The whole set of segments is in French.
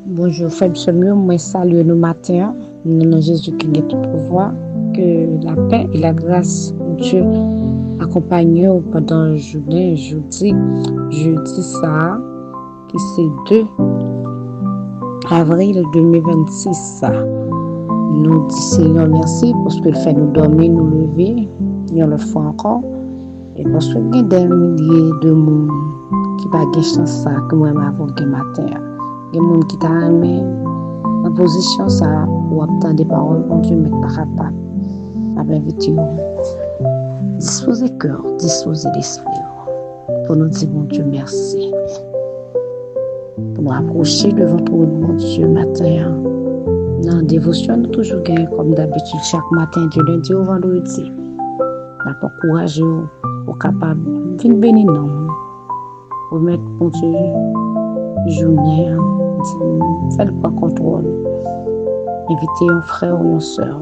Bonjour, Frère Samuel, moi salue le matin, au nom de Jésus qui est tout pouvoir, que la paix et la grâce de Dieu accompagnent nous pendant la journée, jeudi ça, qui c'est 2 avril 2026. Ça. Nous disons Seigneur merci parce qu'il fait nous dormir, nous lever, nous le fait encore, et parce qu'il y a des milliers de monde qui pas de chance ça, que moi avant que matin. Il y a des gens qui t'a aimé en position ça ou attendre des paroles bon Dieu mais pas capable avec invité disposer cœur disposer l'esprit pour nous dire bon Dieu merci pour nous approcher devant ton bon Dieu matin dans la dévotion nous toujours gagner comme d'habitude chaque matin du lundi au vendredi n'a pas courageux ou capable venir bénir nous pour mettre bon Dieu journée fais le pas contrôle inviter un frère ou une soeur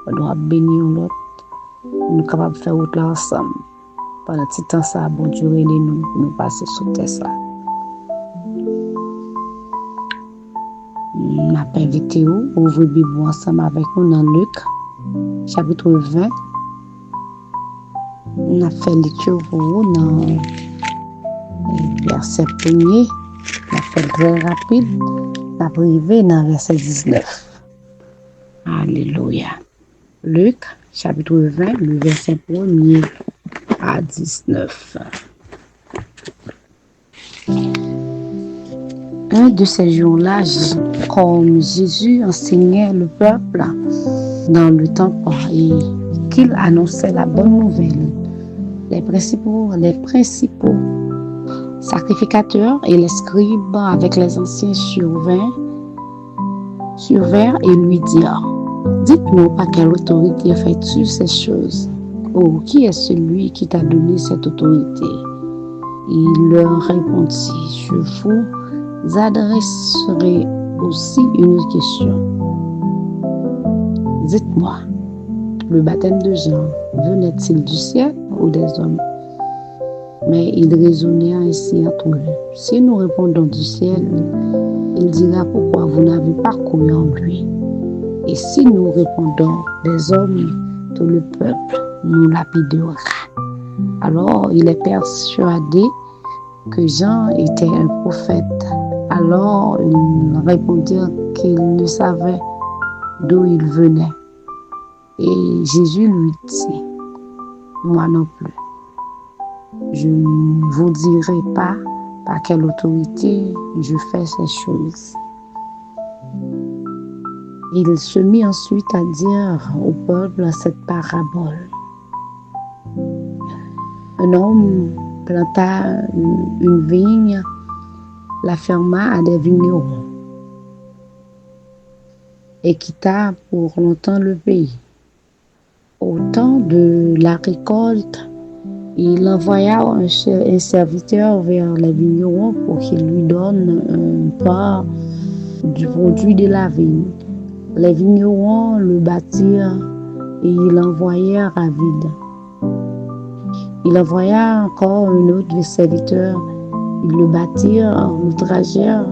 on doit bénir l'autre nous capables de faire autre là ensemble pendant petit temps ça bon Dieu nous passer sous terre ça m'a invité ou ouvrir Bible ensemble avec nous dans Luc chapitre 20 on a fait lecture pour vous dans verset 1er on a fait très rapide on a arrivé dans verset 19. Alléluia. Luc, chapitre 20, le verset 1er à 19. Un de ces jours-là, comme Jésus enseignait le peuple dans le temple et qu'il annonçait la bonne nouvelle, les principaux sacrificateurs et les scribes avec les anciens survinrent et lui dirent: dites-nous par quelle autorité fais-tu ces choses? Oh, qui est celui qui t'a donné cette autorité? Il leur répondit: je vous adresserai aussi une autre question. Dites-moi, le baptême de Jean venait-il du ciel ou des hommes? Mais ils raisonnaient ainsi entre eux. Si nous répondons du ciel, il dira: pourquoi vous n'avez pas cru en lui? Et si nous répondons des hommes, tout le peuple nous lapidera. Alors il est persuadé que Jean était un prophète. Alors ils répondirent qu'ils ne savaient d'où il venait. Et Jésus lui dit: moi non plus. Je ne vous dirai pas par quelle autorité je fais ces choses. Il se mit ensuite à dire au peuple cette parabole. Un homme planta une vigne, la ferma à des vignerons et quitta pour longtemps le pays. Au temps de la récolte, il envoya un serviteur vers les vignerons pour qu'il lui donne une part du produit de la vigne. Les vignerons le battirent et ils l'envoyèrent à vide. Il envoya encore un autre serviteur. Ils le battirent, l'outragèrent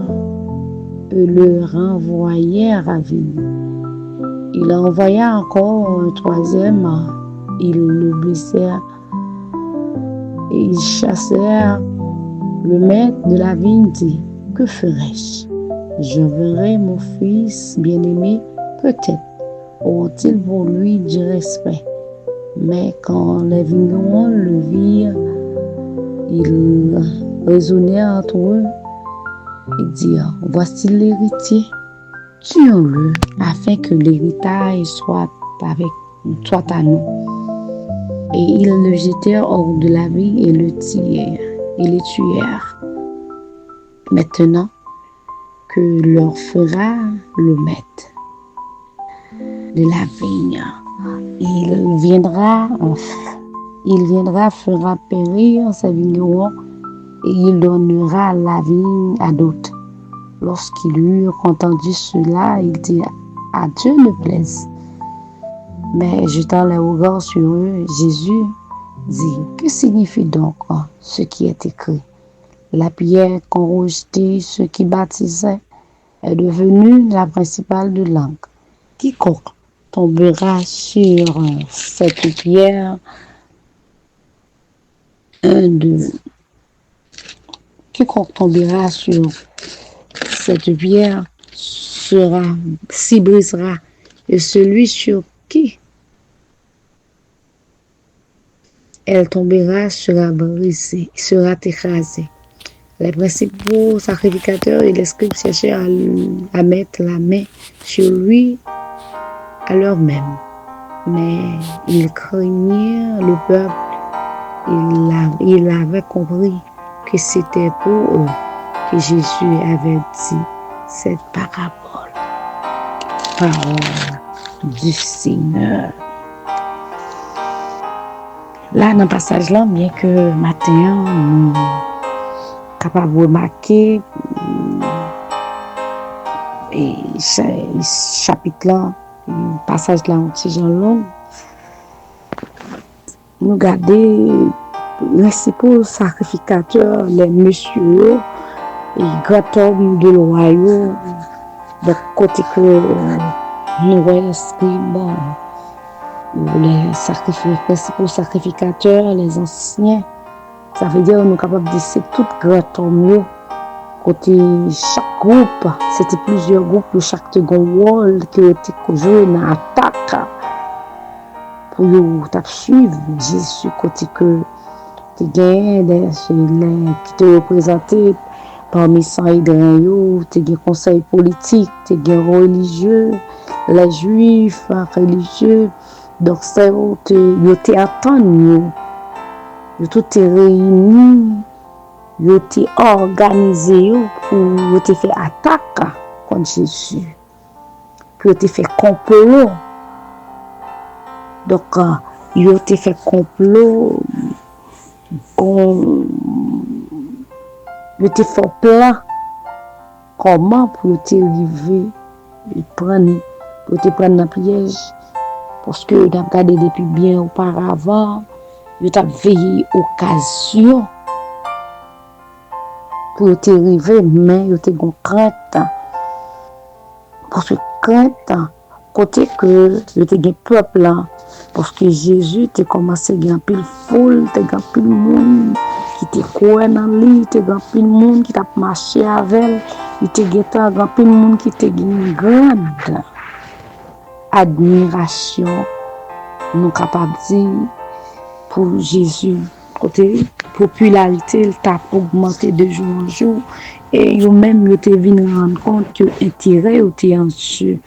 et le renvoyèrent à vide. Il envoya encore un troisième. Ils le blessèrent et ils chassèrent. Le maître de la vigne dit: que ferai-je? J'enverrai mon fils bien-aimé, peut-être auront-ils pour lui du respect. Mais quand les vignerons le virent, ils raisonnèrent entre eux et dirent: voici l'héritier, tuons-le afin que l'héritage soit à nous. Et ils le jetèrent hors de la vigne et le tuèrent. Maintenant, que leur fera le maître de la vigne? Il viendra, fera périr ses vignerons et il donnera la vigne à d'autres. Lorsqu'ils eurent entendu cela, il dit: à Dieu ne plaise. Mais jetant les regards sur eux, Jésus dit: que signifie donc ce qui est écrit? La pierre qu'ont rejeté ceux qui baptisaient est devenue la principale de langue. Quiconque tombera sur cette pierre, quiconque tombera sur cette pierre s'y brisera, et celui sur qui elle tombera sera brisé, sera écrasé. Les principaux sacrificateurs et les scribes cherchèrent à mettre la main sur lui à l'heure même. Mais ils craignirent le peuple. Ils avaient compris que c'était pour eux que Jésus avait dit cette parabole. Parole du Seigneur. Là, dans le passage là, bien que matin, nous capable de remarquer et chapitre là, passage là, un petit genre long, nous garder les principaux sacrificateurs, les messieurs et grands hommes de royaume, de côté que nous voyons les principaux sacrificateurs, les anciens. Ça veut dire que nous sommes capables de dire tout grand homme. Côté chaque groupe, c'était plusieurs groupes, chaque rôle qui était joué dans l'attaque pour suivre Jésus. Côté que tu gagnes qui te représentent parmi 100 hydrants, tu as conseil politique, tu as religieux, les juifs, religieux. Donc, ça, tu as attendu. Yo tout est réuni, yo te organisé pour te faire attaque contre Jésus. Puis yo te fait complot. Donc, yo te fait complot. Yo te fait plan. Comment pour te arriver pour te prendre dans le piège. Parce que tu as regardé depuis bien auparavant. Yo t'a veillé occasion pour t'arriver, mais yo te gon crainte. Parce que crainte, côté que yo te gen peuple là, parce que Jésus te commencé à gen pile foule, te gen pile monde qui te croit dans lui, te gen pile monde qui t'a marché avec, il te gen pile monde qui te gen grande admiration, nous capable dire pour Jésus. Côté popularité, il t'a augmenté de jour en jour. Et yo même yo te venu rendre compte que l'intérêt était en jeu.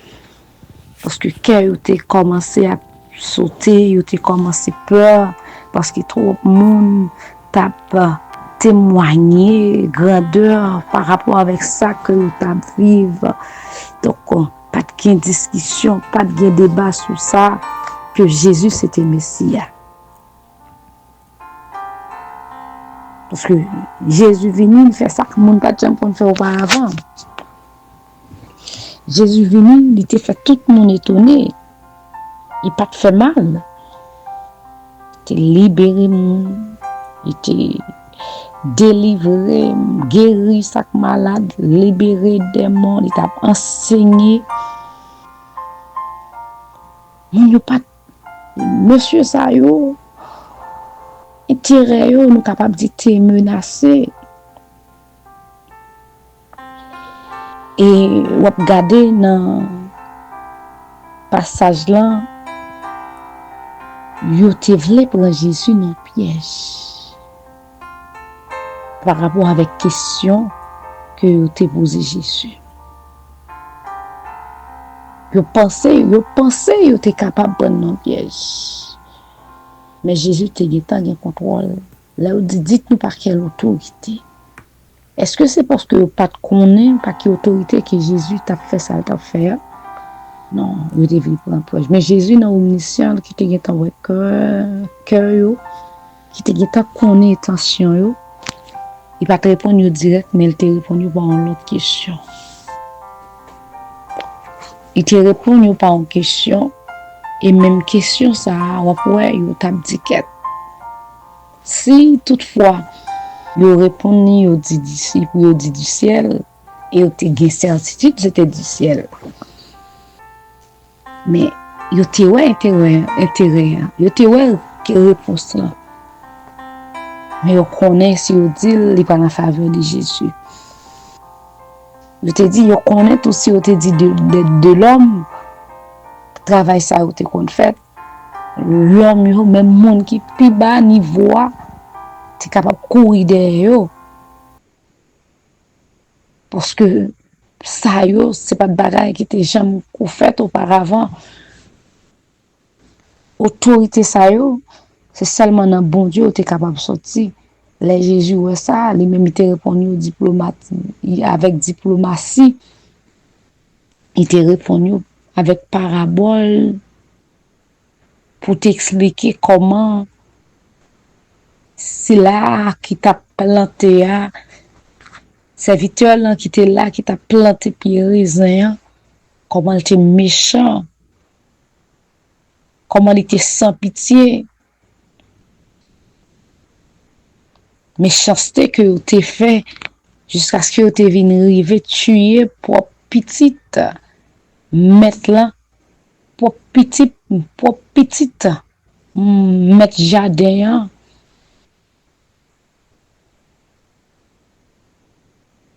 Parce que quand yo te commencé à sauter, yo te commencé peur. Parce que trop de monde t'a témoigné grandeur par rapport avec ça que yo t'a vivre. Donc, pas de discussion, pas de débat sur ça, que Jésus c'était Messie. Parce que Jésus venu, il fait ça que le monde n'a pas de faire auparavant. Jésus venu, il t'a fait tout le monde étonné. Il n'a pas fait mal. Il t'a libéré, il t'a délivré, guéri chaque malade, libéré des morts, il t'a enseigné. Il n'y a pas Monsieur Sayo. Intérêt yo nous capable de te menacer et ou regarder dans passage là yo te vle prendre Jésus dans piège par rapport avec question que yo te posé Jésus. Yo pensé yo te capable prendre dans piège. Mais Jésus te dit en contrôle. Là où dites-nous par quelle autorité. Est-ce que c'est parce que vous pas connaît par quelle autorité que Jésus t'a fait ça t'a fait? Non, vous devez prendre proche. Mais Jésus dans omniscient qui te dit en cœur qui te dit connaît intention yo. Il pas te répondre direct mais il te répond par une autre question. Il te répond par une question. Et même question ça, on pourrait yo t'a dit qu'est. Si toutefois yo répond yo dit disciple yo dit du ciel, et yo te gen certitude c'était du ciel. Mais yo te wè intérêt, yo te wè que réponse là. Mais yo connaît si yo dit li pas dans faveur de Jésus. Yo te dit yo connaît aussi yo te dit de l'homme travail ça yo te kon fait. L'homme yo même monde qui pi bas niveau t'es capable courir derrière yo. Parce que ça yo c'est pas de bagaille qui était jamais fait auparavant. Autorité ça yo c'est seulement dans bon Dieu t'es capable de sortir. Les Jésus ouais ça, lui même il te répondu au diplomate avec diplomatie. Il te répondu avec parabole pour t'expliquer comment c'est là qui t'a planté serviteur là qui était là qui t'a planté pied raisin, comment il était méchant, comment il était sans pitié, méchanceté que tu fait jusqu'à ce que tu vienne arriver tuer pour petite mettre là pour petite mettre jardin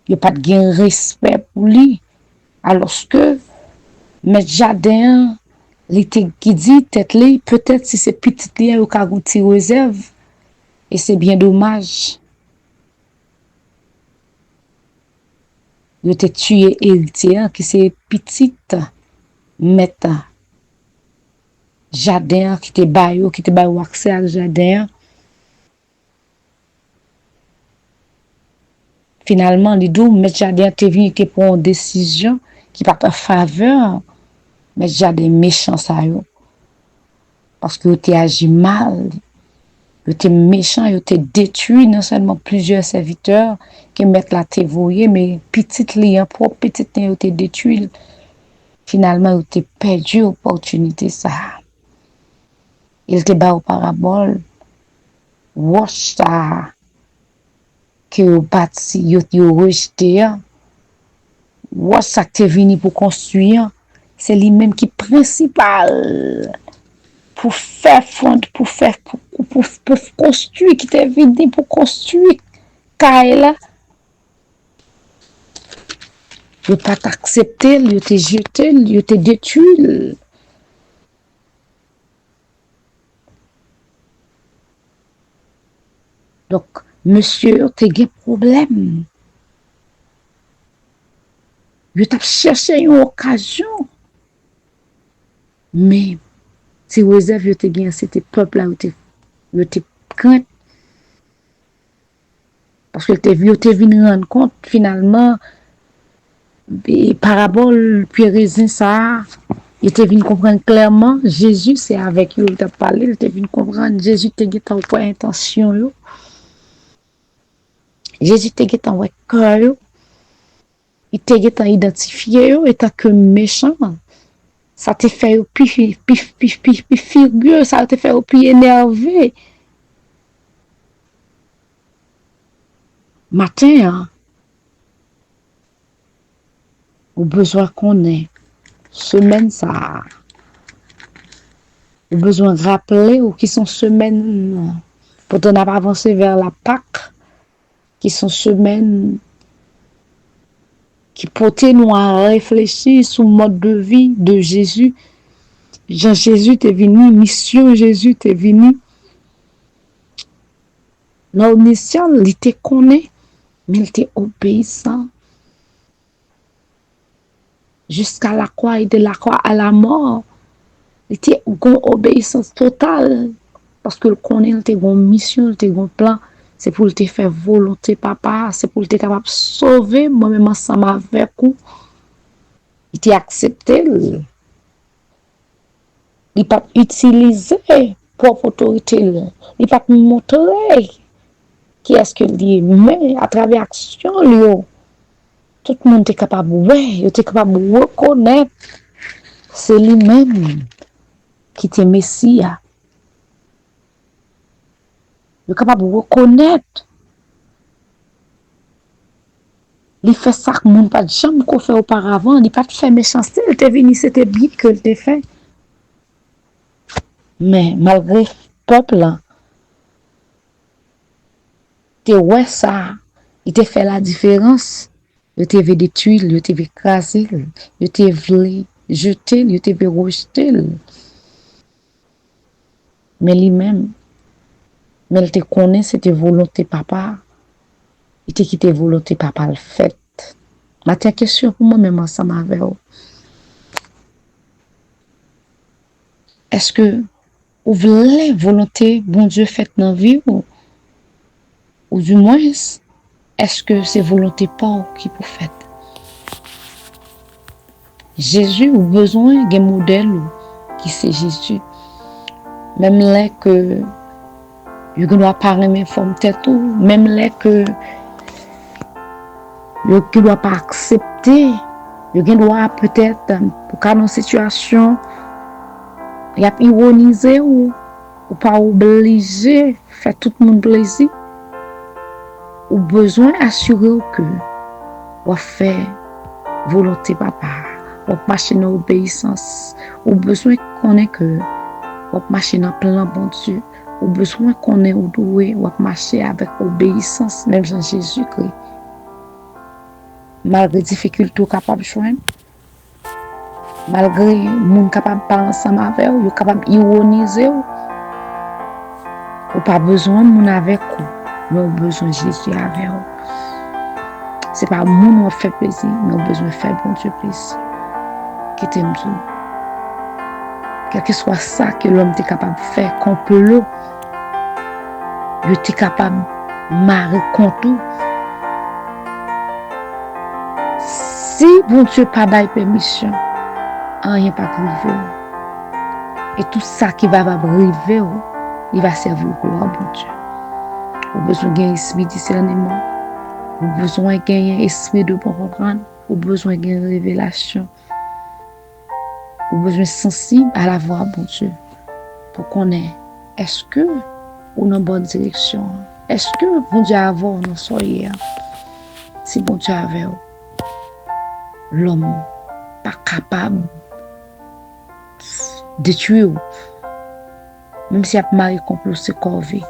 il pas de respect pour lui alors que mettre jardin l'été qui dit tête li peut-être si c'est petite li ou ka gonti réserve et c'est bien dommage il te tué héritier qui c'est petite mettre jardin qui te bayo accès à jardin finalement les deux mettre jardin te venu te prendre une décision qui pas en faveur mais jardin méchant ça yo parce que tu agi mal tu méchant tu détruit non seulement plusieurs serviteurs qui mettent la te voyer mais petite lien propre petite lien tu détruit finalement tu perdu opportunité ça il te bat au parabole watch ça que yo bâti yo rejeté watch ça que t'es venu pour construire c'est lui-même qui principal pour faire fond pour construire qui t'est venu pour construire caille là yo pas t'accepter yo te jeté yo te détruit donc monsieur te gen problème yo t'a cherché une occasion mais si réserve yo te gen c'était peuple là yo te crainte parce que yo te venu rendre compte finalement et parabole puis raisin ça il te venu comprendre clairement Jésus c'est avec eux il t'a parlé il te venu comprendre Jésus te gen ton point intention yo Jésus te gen ton cœur yo il te gen identifié yo étant que méchant ça te fait plus furieux ça te fait plus énervé matin hein, au besoin qu'on ait semaine ça au besoin de rappeler ou qui sont semaines pour t'en avancer vers la Pâque qui sont semaines qui portaient nous à réfléchir sur le mode de vie de Jésus. Jésus est venu, mission Jésus est venu. Notre mission, il était connaît, mais il était obéissant. Jusqu'à la croix et de la croix à la mort. Il était une obéissance totale. Parce que le connaît, il était une mission, il était un plan. C'est pour te faire volonté, papa. C'est pour te capable de sauver moi-même ensemble avec vous. Il t'a accepté. Il pas utilisé propre autorité. Il pas montrer qui est-ce que dit. Mais à travers l'action, tout le monde est capable, il est capable de reconnaître. C'est lui-même qui est Messie. Il est capable de reconnaître. Il fait ça que moun pas de chambre qu'on fait auparavant, il pas de fait méchanceté, il était venu, c'était bien que le t'ait fait. Mais malgré peuple là, t'es ouais ça, il t'a fait la différence. Il t'a vu détruire, il t'a vu écraser, il t'a vu jeter, il t'a vu rejeter. Mais lui-même, mais il te connaît, c'était volonté papa. Il te quitté volonté papa le fait. Ma question pour moi-même ensemble avec vous. Est-ce que vous voulez volonté bon Dieu faite dans la vie ou du moins est-ce que c'est volonté pas qui pour fait? Jésus a besoin d'un modèle qui c'est Jésus. Même là que il ne doit pas aimer forme tête ou même là que il ne doit pas accepter, il doit peut-être pour qu'à une situation il a ironisé ou pas obligé faire tout le monde plaisir. Ou besoin assurer que ou faire volonté papa, ou marcher dans obéissance, ou besoin connaître que ou marcher dans plan bon Dieu, ou besoin connaître ou doué ou marcher avec obéissance même Jean Jésus-Christ. Malgré difficultés capable de joindre, malgré monde capable de parler ensemble avec ou capable ironiser ou pas besoin de monde avec vous, mais on besoin de Jésus avec vous. C'est pas monde qui fait plaisir, mais on besoin de faire bon Dieu plaisir. Qui t'aime tout. Quel que soit ça que l'homme est capable de faire, qu'on peut l'eau, il est capable de marrer contre tout. Si bon Dieu pas bail permission, rien pas arriver. Et tout ça qui va arriver, il va servir pour bon Dieu. On a besoin d'un esprit de discernement, on a besoin d'un esprit de bon comprendre, on a besoin d'une révélation, on a besoin sensible à la voix bon Dieu pour connaître est-ce que on est dans bonne direction, est-ce que bon Dieu a avant nous soyez, si bon Dieu avait l'homme pas capable de tuer, même si il a mal complot c'est corvée.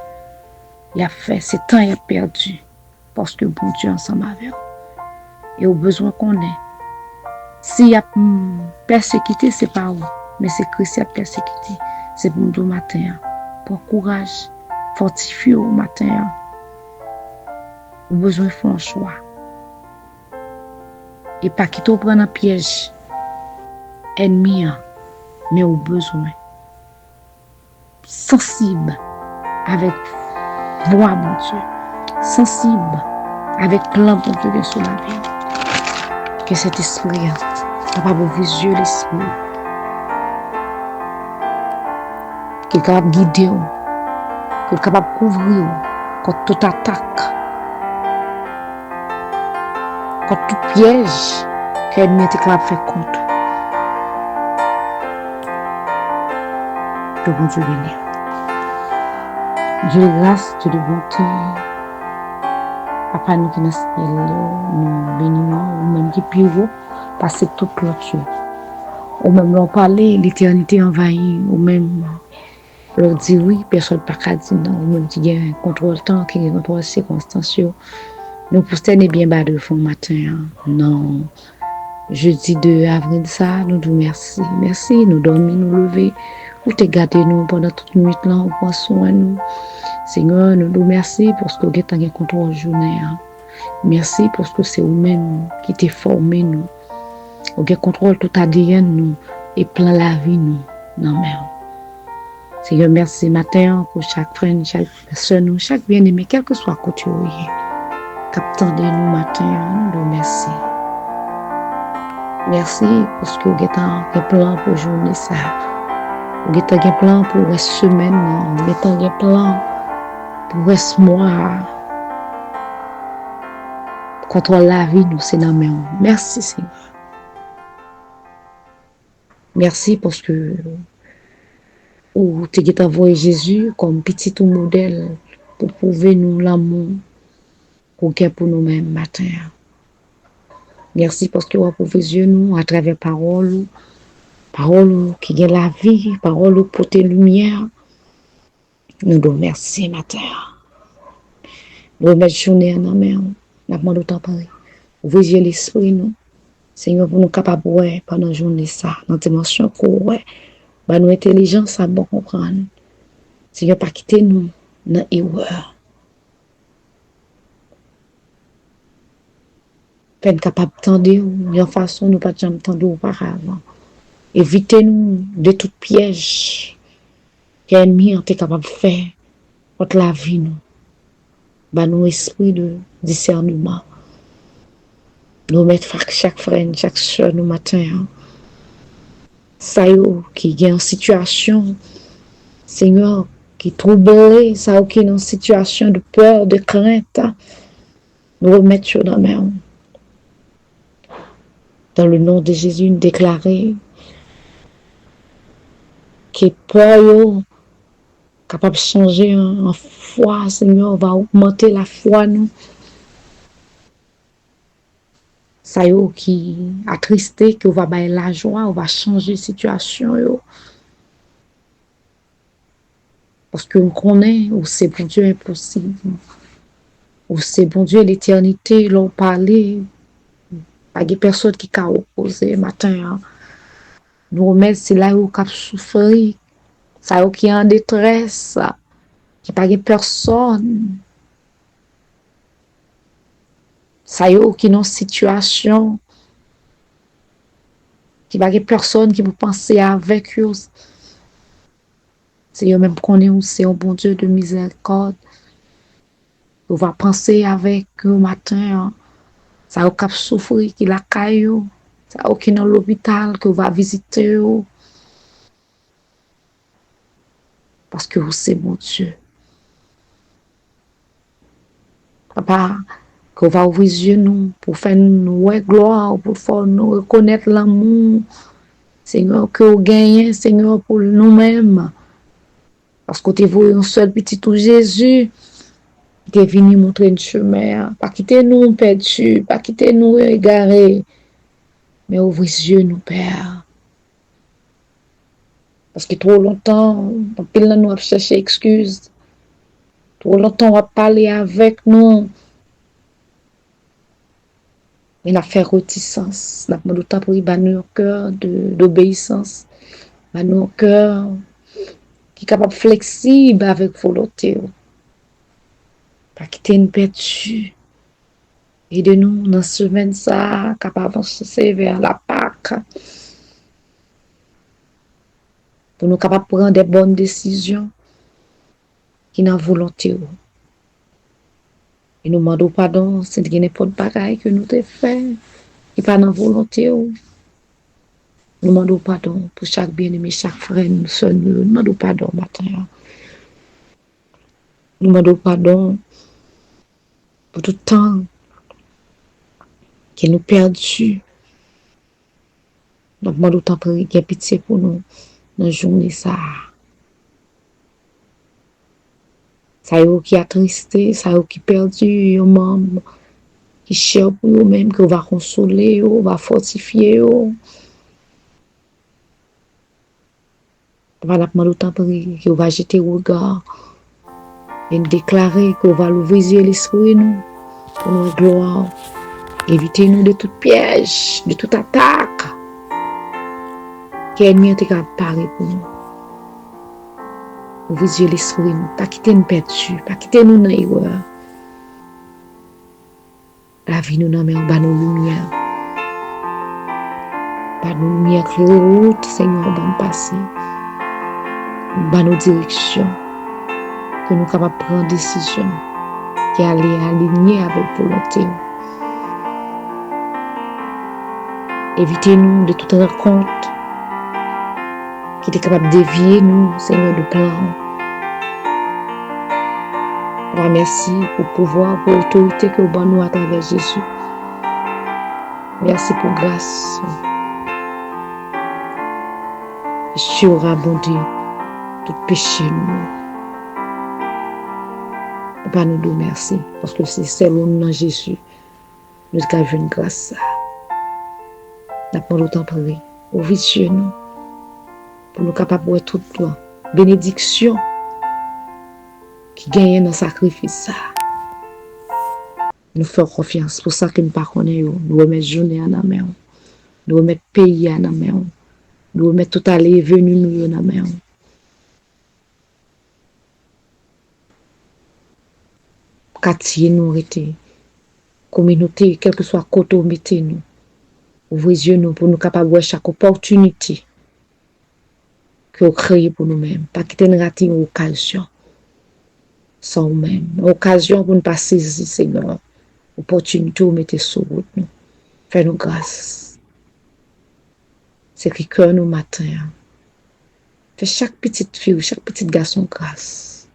Il a fait, ce temps il a perdu parce que bon Dieu ensemble avec vous. Et au besoin qu'on ait. S'il y a persécuté, c'est pas vous, mais c'est Christ qui a persécuté. C'est pour nous matin. Pour courage, fortifier au matin. Au besoin de faire un choix. Et pas quitter au prendre un piège ennemi, mais au besoin sensible avec voix, mon Dieu, sensible avec plan de Dieu sur la vie. Que cet esprit capable d'ouvrir les yeux l'esprit, qu'il est capable de guider, qu'il est capable de couvrir contre toute attaque, contre tout piège que l'ennemi est capable de faire contre. Que bon Dieu bénisse. Dieu de grâce, Dieu de bonté, Papa nous qui nous nous bénissons, ou même qui pire, passer toute clôture. Ou même leur parler, l'éternité envahie, ou même leur dire oui, personne ne peut pas dire non, ou même qui a un contrôle temps, qui a un contrôle circonstance. Nous pouvons bien bas de fond matin. Non. Jeudi 2 avril, ça, nous disons merci. Merci, nous dormir, nous lever. Ou te garder nous pendant toute nuit là, on prend soin de nous. Seigneur, nous nous merci parce que vous avez un contrôle de journée. Merci parce que c'est vous-même qui t'es formé nous. Vous avez contrôle tout ADN nous et plein la vie nous. Non mais. Seigneur, merci matin pour chaque frère, chaque personne, nous, chaque bien-aimé, quel que soit côté où il est. Captant de nous matin, nous nous merci. Merci parce que vous avez un plan pour journée ça. Vous avez un plan pour la semaine, vous avez un plan pour ce mois. Contrôle la vie, nous, c'est dans mes mains. Merci, Seigneur. Merci parce que vous avez envoyé Jésus comme petit modèle pour prouver nous l'amour qu'on a pour nous-mêmes matin. Merci parce que vous avez provisionné nous à travers parole qui gagne la vie, parole pour tes lumières. Nous te remercions matin. Nous remettons journée en main. Nous demandons autant parler. Ouvrir l'esprit nous. Seigneur, pour nous capables de voir pendant la journée ça, dans la dimension qu'on ouais, bah nous intelligence ça bon comprendre. Seigneur, pas quitter nous dans l'erreur. Faites capable d'entendre d'une façon nous pas jamais entendre auparavant. Évitez-nous de tout piège qu'ennemi est capable de faire contre la vie nous. Bah nous esprit de discernement. Nous mettre chaque frère, chaque soeur nous matin. Ça y est, qui est en situation, Seigneur, qui est troublé, ça qui est en situation de peur, de crainte, nous remettons dans la main. Dans le nom de Jésus, nous déclarer que peur capable de changer en foi, Seigneur, va augmenter la foi nous. Ça y est, qui attristé, que va bailler la joie, on va changer la situation. Yo. Parce qu'on connaît où c'est pour Dieu impossible. Où c'est bon Dieu l'éternité, l'on parlait. Pas de personne qui a opposé matin. Hein. Nous remettons c'est là où on a souffert. Ça qui est en détresse. Qui pas de personne. Ça y est qui est dans une situation. Qui pas de personne qui vous penser avec eux. C'est eux même qu'on est où c'est un bon Dieu de miséricorde. On va penser avec eux matin. Hein. Ça qui a souffert, qui la caillou. Ça qui est dans l'hôpital, que va visiter eux. Parce que c'est mon Dieu. Papa, qu'on va ouvrir les yeux nous pour faire nous gloire, pour faire nous reconnaître l'amour, Seigneur, que vous gagnez, Seigneur, pour nous-mêmes. Parce que tu vois un seul petit tout Jésus qui est venu montrer le chemin. Pas quitter nous perdus, pas quitter nous égarés, mais ouvrir les yeux nous, Père. Parce que trop longtemps, nous avons cherché excuses. Trop longtemps, on a parlé avec nous. Mais la faire réticence, la demande autant pour y banner un cœur d'obéissance, banner un cœur qui est capable flexible avec volonté. Pas quitter une perdue. Aidez-nous dans ce semaine ça, capable d'avancer vers la Pâque. Pour nous capables de prendre des bonnes décisions qui n'ont volonté. Et nous demandons pardon, si il y a n'importe bagaille que nous avons fait, qui pas dans volonté. Nous demandons pardon pour chaque bien-aimé, chaque frère, nous sommes. Nous demandons pardon matin. Nous demandons pardon pour tout le temps que nous perdus. Nous demandons tant pour qu'il y ait pitié pour nous dans la journée ça. Ça y est qui attristé, ça y est qui perdu, un membre qui cherche pour eux-mêmes, qu'on va consoler, on va fortifier. On va demander tant pour qu'on va jeter le regard et déclarer qu'on va l'ouvrir l'esprit nous pour notre gloire. Évitez-nous de tout piège, de toute attaque. Qui ennemi est capable de parler pour nous. Ouvrez l'esprit nous, pas quitter nous perdus, pas quitter nous dans l'erreur. La vie nous n'en met en bas nos lumières. Pas nos lumières claires route, Seigneur, va nous passer. Bas nos directions. Que nous sommes capables de prendre des décisions qui allaient aligner avec volonté. Évitez-nous de toute rencontre qui est capable de dévier nous, Seigneur, de plan. Merci pour le pouvoir, pour l'autorité que vous donnez nous à travers Jésus. Merci pour grâce. Je vous abondé tout péché nous. Papa nous dit merci parce que c'est celle où nous dans Jésus nous avons une grâce. N'a pas autant prier. Ouvre yeux nous pour nous capables de voir toute la bénédiction qui gagne dans le sacrifice ça. Nous faisons confiance. Pour ça que nous ne connaissons pas. Nous remettons journée à la main. Nous remettons pays à la main. Nous remettons tout aller et venu nous à la main. Quartier nous arrêter. Communauté, quel que soit côté où mettez nous. Ouvrez les yeux nous pour nous capables de voir chaque opportunité que vous créez pour nous-mêmes. Pas quitter une rater une occasion. Sans nous-mêmes. Une occasion pour nous passer ici, Seigneur. Opportunité où mettez sur route nous. Fais-nous grâce. C'est qui cœur nous matin. Fais chaque petite fille, chaque petit garçon grâce.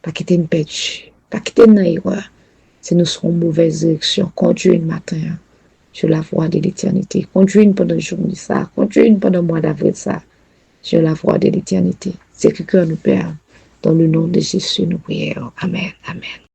Pas quitter une pêche. Pas quitter une erreur. Si nous serons en mauvaise direction, conduis le matin sur la voie de l'éternité. Conduis pendant le jour de ça. Conduis pendant le mois d'avril ça. Sur la voie de l'éternité. C'est que cœur nous perd. Dans le nom de Jésus, nous prions. Amen. Amen.